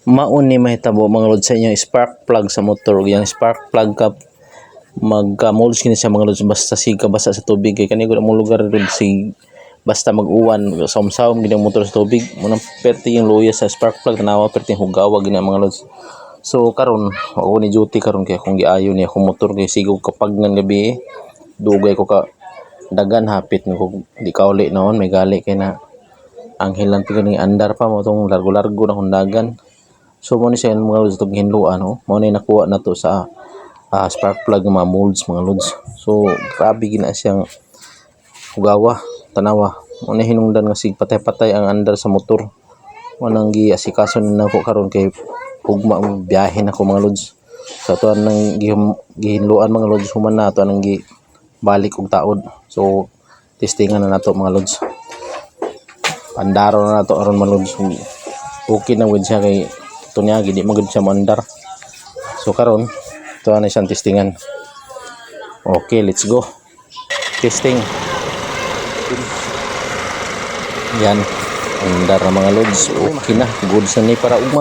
maun ni mahitabo mga lods sa inyo spark plug sa motor. Yang spark plug ka magka-molds kini siya mga lods basta siga basa sa tubig kay kani gud mo lugar rin si basta mag-uwan sawm-sawm gid ang motor sa tubig munang perti yung luya sa spark plug tanawa perti hugawa gina mga lods. So karon ako ni duty karon kay kung giayo ni akong motor kay sigog kapag ngan gabi dugay ko ka dagan hapit ko di kauli noon may gali kay na ang hilan pa ni andar pa mo tong largo-largo na hundagan. So mo ni siya mga lods tong hinluan mo ni nakuha na to sa spark plug ng mga molds mga lods. So grabe gina siyang hugawa tanawa mo na hinungdan nga sig patay-patay ang andar sa motor manang giasikaso na nako karon kay ugma ang biyahe nako mga lods. So ato nang gihinluan mga lods human na ato nang balik og taod. So testingan na nato mga lods. Andaro na nato aron mga lods. Okay na wid siya kay tunyagi di magud siya mandar. So karon ito na siyang testingan. Okay, let's go. Testing. Yan. Andar na mga lods. Okay na. Good sa ni para ugma.